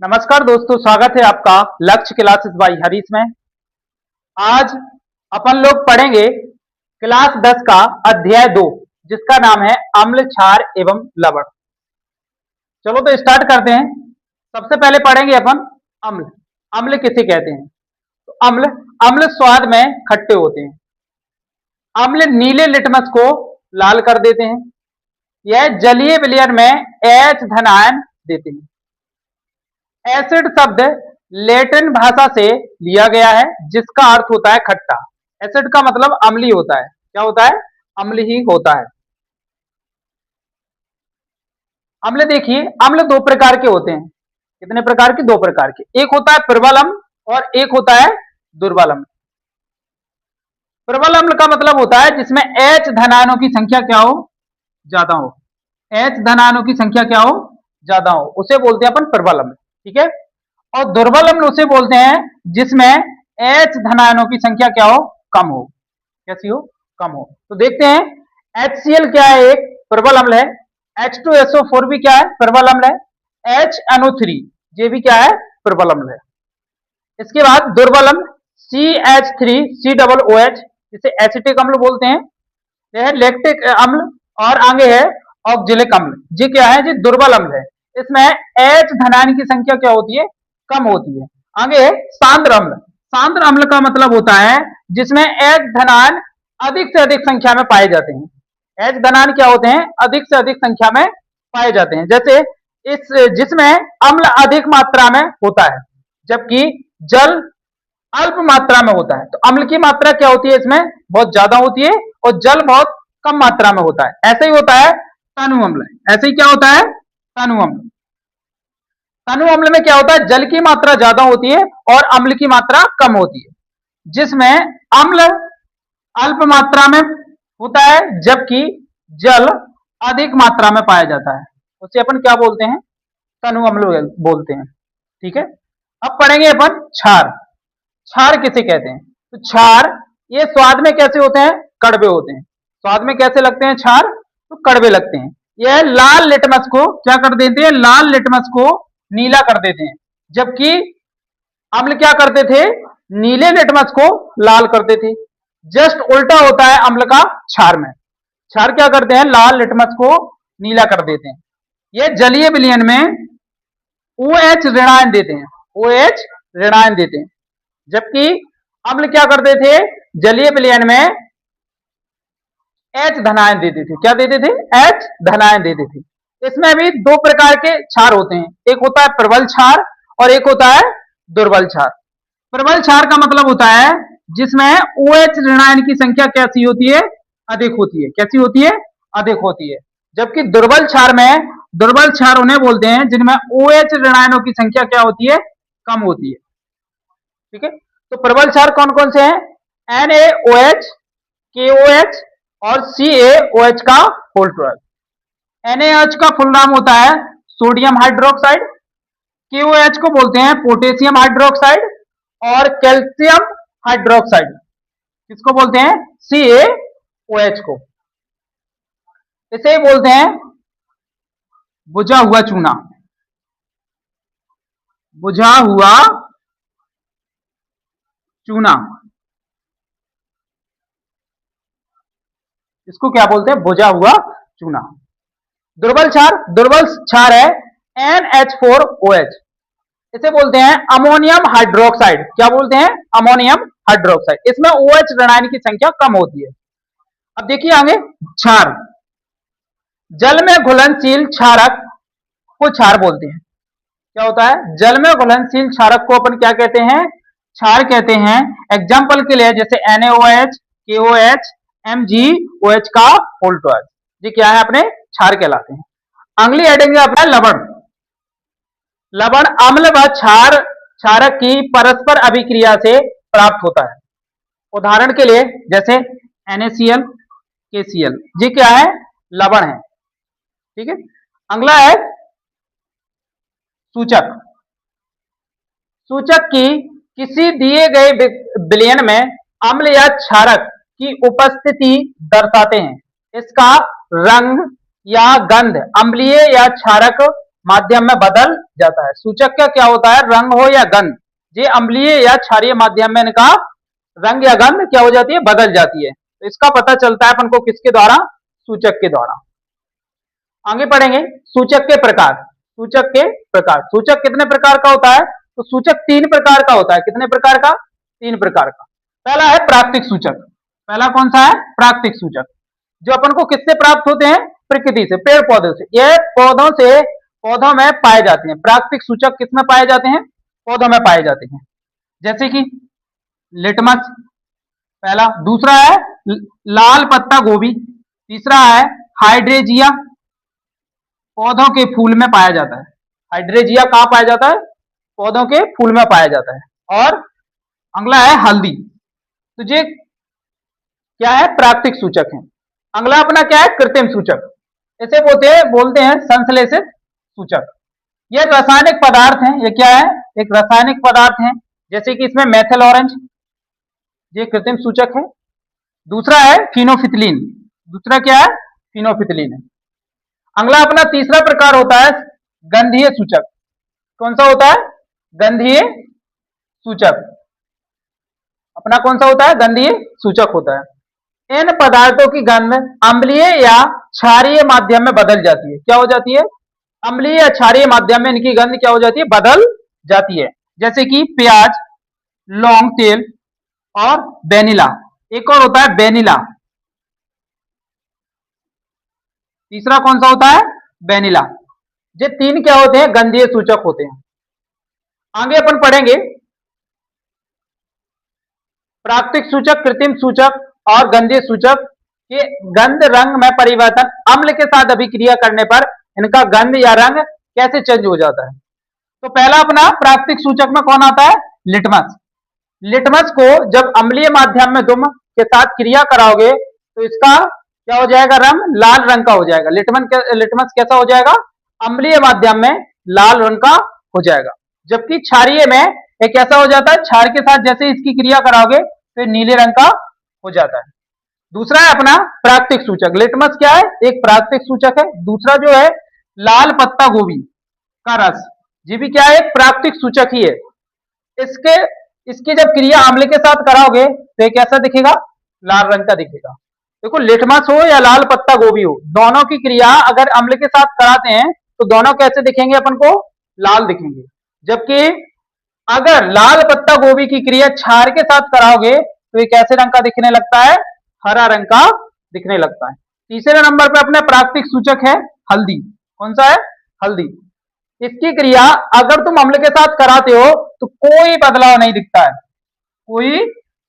नमस्कार दोस्तों, स्वागत है आपका लक्ष्य क्लासेस बाय हरीश में। आज अपन लोग पढ़ेंगे क्लास 10 का अध्याय 2, जिसका नाम है अम्ल, क्षार एवं लवण। चलो तो स्टार्ट करते हैं। सबसे पहले पढ़ेंगे अपन अम्ल। अम्ल किसे कहते हैं? तो अम्ल अम्ल स्वाद में खट्टे होते हैं। अम्ल नीले लिटमस को लाल कर देते हैं। यह जलीय विलयन में H धन आयन देते हैं। एसिड शब्द लैटिन भाषा से लिया गया है, जिसका अर्थ होता है खट्टा। एसिड का मतलब अम्लीय होता है। क्या होता है? अम्ल ही होता है। अम्ल देखिए, अम्ल दो प्रकार के होते हैं। कितने प्रकार के? दो प्रकार के। एक होता है प्रबल अम्ल और एक होता है दुर्बल अम्ल। प्रबल अम्ल का मतलब होता है जिसमें H धनायनों की संख्या क्या हो? ज्यादा हो। H धनायनों की संख्या क्या हो? ज्यादा हो, उसे बोलते हैं अपन प्रबल अम्ल। ठीक है। और दुर्बल अम्ल उसे बोलते हैं जिसमें H धनायनों की संख्या क्या हो? कम हो। कैसी हो? कम हो। तो देखते हैं, HCl क्या है? एक प्रबल अम्ल है। H2SO4 भी क्या है? प्रबल अम्ल है। HNO3 ये भी क्या है? प्रबल अम्ल है। इसके बाद दुर्बल अम्ल CH3COOH, जिसे एसिटिक अम्ल बोलते हैं। यह है लैक्टिक अम्ल। और आगे है ऑक्जेलिक अम्ल। ये क्या है? ये दुर्बल अम्ल है। इसमें H धनायन की संख्या क्या होती है? कम होती है। आगे है सांद्र अम्ल। सांद्र अम्ल का मतलब होता है जिसमें H धनायन अधिक से अधिक संख्या में पाए जाते हैं। H धनायन क्या होते हैं? अधिक से अधिक संख्या में पाए जाते हैं। जैसे इस जिसमें अम्ल अधिक मात्रा में होता है, जबकि जल अल्प मात्रा में होता है। तो अम्ल की मात्रा क्या होती है? इसमें बहुत ज्यादा होती है और जल बहुत कम मात्रा में होता है। ऐसे ही होता है तनु अम्ल। ऐसे ही क्या होता है? तनु अम्ल। तनु अम्ल में क्या होता है? जल की मात्रा ज्यादा होती है और अम्ल की मात्रा कम होती है। जिसमें अम्ल अल्प मात्रा में होता है, जबकि जल अधिक मात्रा में पाया जाता है। उसे अपन क्या बोलते हैं? तनु अम्ल बोलते हैं। ठीक है। अब पढ़ेंगे अपन क्षार। क्षार किसे कहते हैं? तो क्षार ये स्वाद में कैसे होते हैं? कड़वे होते हैं। स्वाद में कैसे लगते हैं क्षार? तो कड़वे लगते हैं। यह लाल लिटमस को क्या कर देते हैं? लाल लिटमस को नीला कर देते हैं। जबकि अम्ल क्या करते थे? नीले लिटमस को लाल करते थे। जस्ट उल्टा होता है अम्ल का क्षार में। क्षार क्या करते हैं? लाल लिटमस को नीला कर देते हैं। यह जलीय विलयन में OH ऋणायन देते हैं। OH ऋणायन देते हैं। जबकि अम्ल क्या करते थे? जलीय विलयन में H धनायन देते थे। क्या देते थे? H धनायन देते थे। इसमें भी दो प्रकार के क्षार होते हैं। एक होता है प्रबल क्षार और एक होता है दुर्बल क्षार। प्रबल क्षार का मतलब होता है जिसमें OH ऋणायन की संख्या कैसी होती है? अधिक होती है। कैसी होती है? अधिक होती है। जबकि दुर्बल क्षार में, दुर्बल क्षार उन्हें बोलते हैं जिनमें OH ऋणायनों की संख्या क्या होती है? कम होती है। ठीक है। तो प्रबल क्षार कौन कौन से हैं? NaOH, KOH और CaOH का होल 12। NaOH का फुल नाम होता है सोडियम हाइड्रोक्साइड। KOH को बोलते हैं पोटेशियम हाइड्रोक्साइड और कैल्शियम हाइड्रोक्साइड। किसको बोलते हैं? CaOH को। इसे बोलते हैं बुझा हुआ चूना। बुझा हुआ चूना, इसको क्या बोलते हैं? बुझा हुआ चूना। दुर्बल क्षार है NH4OH। इसे बोलते हैं अमोनियम हाइड्रोक्साइड। क्या बोलते हैं? Ammonium hydroxide. इसमें OH ऋणायन की संख्या कम होती है। अब देखिए आगे क्षार। जल में घुलनशील क्षारक को क्षार बोलते हैं। क्या होता है? जल में घुलनशील क्षारक को अपन क्या कहते हैं? क्षार कहते हैं। एग्जाम्पल के लिए जैसे NaOH, KOH, MgOH का होल 12, ये क्या है? अपने क्षार कहलाते हैं। अगली हेडिंग है अपना लवण। लवण अम्ल व क्षारक की परस्पर अभिक्रिया से प्राप्त होता है। उदाहरण के लिए जैसे NaCl, KCl, ये क्या है? लवण है। ठीक है। अगला है सूचक। सूचक की किसी दिए गए विलयन में अम्ल या क्षारक की उपस्थिति दर्शाते हैं। इसका रंग या गंध अम्लीय या क्षारक माध्यम में बदल जाता है। सूचक का क्या होता है, रंग हो या गंध, ये अम्लीय या क्षारीय माध्यम में इनका रंग या गंध क्या हो जाती है, बदल जाती है। तो इसका पता चलता है अपन को किसके द्वारा, सूचक के द्वारा। आगे पढ़ेंगे सूचक के प्रकार। सूचक के प्रकार, सूचक कितने प्रकार का होता है, तो सूचक 3 प्रकार का होता है। कितने प्रकार का, 3 प्रकार का। पहला है प्राकृतिक सूचक। पहला कौन सा है, प्राकृतिक सूचक, जो अपन को किससे प्राप्त होते हैं, प्रकृति से, पेड़ पौधों से। ये पौधों में पाए जाते हैं। प्राकृतिक सूचक किसमें पाए जाते हैं, पौधों में पाए जाते हैं। जैसे कि लिटमस पहला, दूसरा है लाल पत्ता गोभी, तीसरा है हाइड्रेजिया, पौधों के फूल में पाया जाता है। हाइड्रेजिया कहां पाया जाता है, पौधों के फूल में पाया जाता है। और अगला है हल्दी। तो ये क्या है, प्राकृतिक सूचक है। अगला अपना क्या है, कृत्रिम सूचक। इसे बोलते हैं संश्लेषित सूचक। ये रासायनिक पदार्थ हैं। ये क्या है, एक रासायनिक पदार्थ है। जैसे कि इसमें मेथिल ऑरेंज, ये कृत्रिम सूचक है। दूसरा है फिनोफिथिलीन, दूसरा क्या है, फिनोफिथिलीन है। अगला अपना तीसरा प्रकार होता है गंधीय सूचक। कौन सा होता है, गंधीय सूचक। अपना कौन सा होता है, गंधीय सूचक होता है। इन पदार्थों की गंध अम्लीय या क्षारीय माध्यम में बदल जाती है। क्या हो जाती है, अम्लीय या क्षारीय माध्यम में इनकी गंध क्या हो जाती है, बदल जाती है। जैसे कि प्याज, लौंग तेल और वेनिला। एक और होता है वेनिला, तीसरा कौन सा होता है, वेनिला। ये 3 क्या होते हैं, गंधीय सूचक होते हैं। आगे अपन पढ़ेंगे प्राकृतिक सूचक, कृत्रिम सूचक और गंधीय सूचक के गंध रंग में परिवर्तन। अम्ल के साथ अभिक्रिया करने पर इनका गंध या रंग कैसे चेंज हो जाता है। तो पहला अपना प्राकृतिक सूचक में कौन आता है, लिटमस। लिटमस को जब अम्लीय माध्यम में तुम के साथ क्रिया कराओगे तो इसका क्या हो जाएगा, रंग लाल रंग का हो जाएगा। लिटमस कैसा हो जाएगा, अम्लीय माध्यम में लाल रंग का हो जाएगा। जबकि क्षारीय में एक ऐसा हो जाता है, क्षार के साथ जैसे इसकी क्रिया कराओगे तो नीले रंग का हो जाता है। दूसरा है अपना प्राकृतिक सूचक। लिटमस क्या है, एक प्राकृतिक सूचक है। दूसरा जो है लाल पत्ता गोभी का रस, ये भी क्या है, एक प्राकृतिक सूचक ही है। इसकी जब क्रिया अम्ल के साथ कराओगे तो ये कैसा दिखेगा, लाल रंग का दिखेगा। देखो लिटमस हो या लाल पत्ता गोभी हो, दोनों की क्रिया अगर अम्ल के साथ कराते हैं तो दोनों कैसे दिखेंगे, अपन को लाल दिखेंगे। जबकि अगर लाल पत्ता गोभी की क्रिया क्षार के साथ कराओगे तो ये कैसे रंग का दिखने लगता है, हरा रंग का दिखने लगता है। तीसरे नंबर पे अपने प्राकृतिक सूचक है हल्दी। कौन सा है, हल्दी। इसकी क्रिया अगर तुम अम्ल के साथ कराते हो तो कोई बदलाव नहीं दिखता है, कोई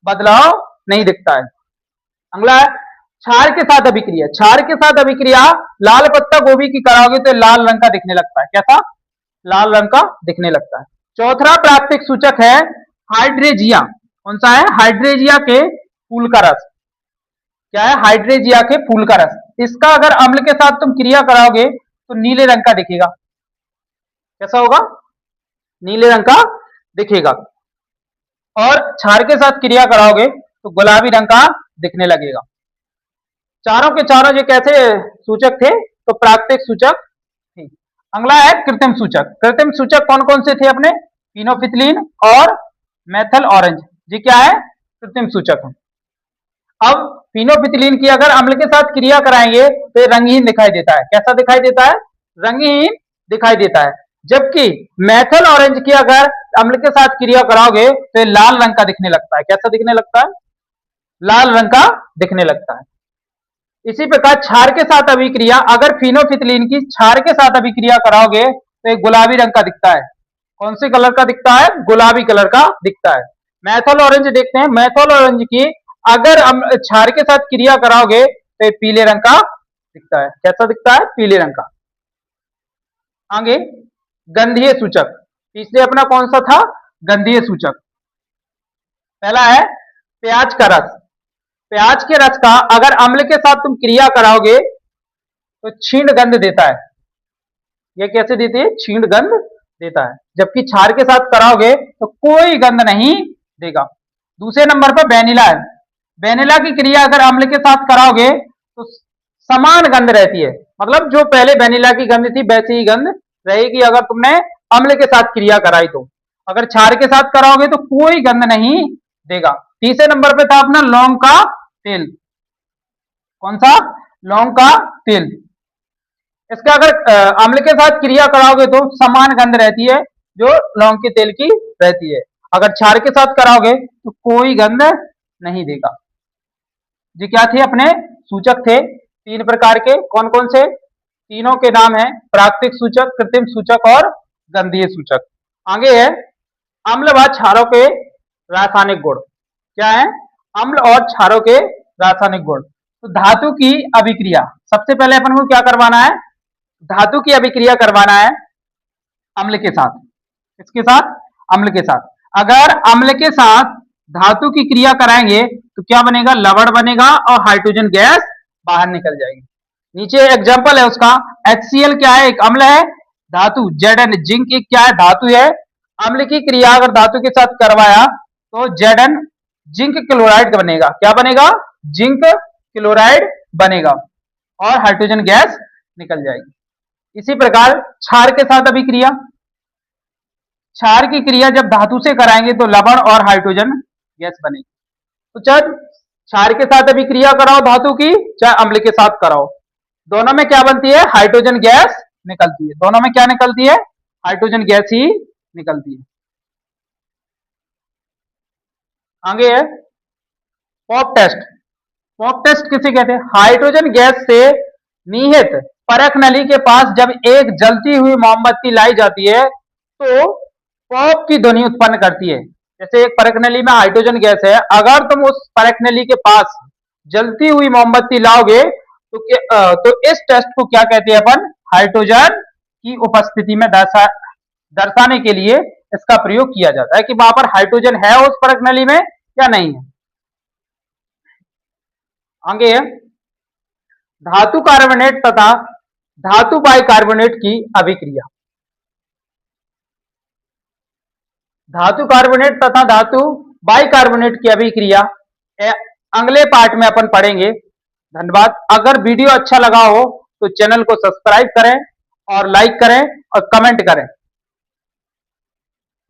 बदलाव नहीं दिखता है। अगला है क्षार के साथ अभिक्रिया। क्षार के साथ अभिक्रिया लाल पत्ता गोभी की कराओगे तो लाल रंग का दिखने लगता है। कैसा, लाल रंग का दिखने लगता है। चौथा प्राकृतिक सूचक है हाइड्रेजिया। कौन सा है, हाइड्रेजिया के फूल का रस। क्या है, हाइड्रेजिया के फूल का रस। इसका अगर अम्ल के साथ तुम क्रिया कराओगे तो नीले रंग का दिखेगा। कैसा होगा, नीले रंग का दिखेगा। और क्षार के साथ क्रिया कराओगे तो गुलाबी रंग का दिखने लगेगा। चारों के चारों जो कैसे सूचक थे, तो प्राकृतिक सूचक थे। अगला है कृत्रिम सूचक। कृत्रिम सूचक कौन कौन से थे अपने, फिनोफिथिलीन और मेथिल ऑरेंज। ये क्या है, कृत्रिम सूचक है। अब फिनोफिथिलीन की अगर अम्ल के साथ क्रिया कराएंगे तो ये रंगहीन दिखाई देता है। कैसा दिखाई देता है, रंगहीन दिखाई देता है। जबकि मेथिल ऑरेंज की अगर अम्ल के साथ क्रिया कराओगे तो ये लाल रंग का दिखने लगता है। कैसा दिखने लगता है, लाल रंग का दिखने लगता है। इसी प्रकार क्षार के साथ अभिक्रिया, अगर फिनोफिथिलीन की क्षार के साथ अभिक्रिया कराओगे तो एक गुलाबी रंग का दिखता है। कौन से कलर का दिखता है, गुलाबी कलर का दिखता है। मेथिल ऑरेंज देखते हैं, मेथिल ऑरेंज की अगर क्षार के साथ क्रिया कराओगे तो एक पीले रंग का दिखता है। कैसा दिखता है, पीले रंग का। आगे गंधीय सूचक। तीसरे अपना कौन सा था, गंधीय सूचक। पहला है प्याज का रस। प्याज के रस का अगर अम्ल के साथ तुम क्रिया कराओगे तो क्षीण गंध देता है। यह कैसे देती है, क्षीण गंध देता है। जबकि क्षार के साथ कराओगे तो कोई गंध नहीं देगा। दूसरे नंबर पर वेनिला है। वेनिला की क्रिया अगर अम्ल के साथ कराओगे तो समान गंध रहती है। मतलब जो पहले वेनिला की गंध थी वैसी ही गंध रहेगी अगर तुमने अम्ल के साथ क्रिया कराई तो। अगर क्षार के साथ कराओगे तो कोई गंध नहीं देगा। तीसरे नंबर पे था अपना लौंग का तेल। कौन सा? लौंग का तेल। इसका अगर अम्ल के साथ क्रिया कराओगे तो समान गंध रहती है जो लौंग के तेल की रहती है। अगर क्षार के साथ कराओगे तो कोई गंध नहीं देगा। ये क्या थे? अपने सूचक थे 3 प्रकार के। कौन कौन से? तीनों के नाम है प्राकृतिक सूचक, कृत्रिम सूचक और गंधीय सूचक। आगे है अम्ल व क्षारों के रासायनिक गुण। क्या है? अम्ल और क्षारों के रासायनिक गुण। तो धातु की अभिक्रिया, सबसे पहले अपन को क्या करवाना है? धातु की अभिक्रिया करवाना है अम्ल के साथ। किसके साथ? अम्ल के साथ। अगर अम्ल के साथ धातु की क्रिया कराएंगे तो क्या बनेगा? लवण बनेगा और हाइड्रोजन गैस बाहर निकल जाएगी। नीचे एग्जांपल है उसका, HCl क्या है? एक अम्ल है। धातु Zn, जिंक एक क्या है? धातु है। अम्ल की क्रिया अगर धातु के साथ करवाया तो Zn जिंक क्लोराइड बनेगा। क्या बनेगा? जिंक क्लोराइड बनेगा और हाइड्रोजन गैस निकल जाएगी। इसी प्रकार क्षार के साथ अभिक्रिया, क्षार की क्रिया जब धातु से कराएंगे तो लवण और हाइड्रोजन गैस बनेगी। तो जब क्षार के साथ अभिक्रिया कराओ धातु की, चाहे अम्ल के साथ कराओ, दोनों में क्या बनती है? हाइड्रोजन गैस निकलती है। दोनों में क्या निकलती है? हाइड्रोजन गैस ही निकलती है। आगे है पॉप टेस्ट। पॉप टेस्ट किसे कहते हैं? हाइड्रोजन गैस से निहित परख नली के पास जब एक जलती हुई मोमबत्ती लाई जाती है तो पॉप की ध्वनि उत्पन्न करती है। जैसे एक परख नली में हाइड्रोजन गैस है, अगर तुम उस परख नली के पास जलती हुई मोमबत्ती लाओगे तो इस टेस्ट को क्या कहते हैं अपन? हाइड्रोजन की उपस्थिति में दर्शाने के लिए इसका प्रयोग किया जाता है कि वहां पर हाइड्रोजन है उस परख नली में या नहीं है। आगे है धातु कार्बोनेट तथा धातु बाइकार्बोनेट की अभिक्रिया। धातु कार्बोनेट तथा धातु बाइकार्बोनेट की अभिक्रिया अगले पार्ट में अपन पढ़ेंगे। धन्यवाद। अगर वीडियो अच्छा लगा हो तो चैनल को सब्सक्राइब करें और लाइक करें और कमेंट करें।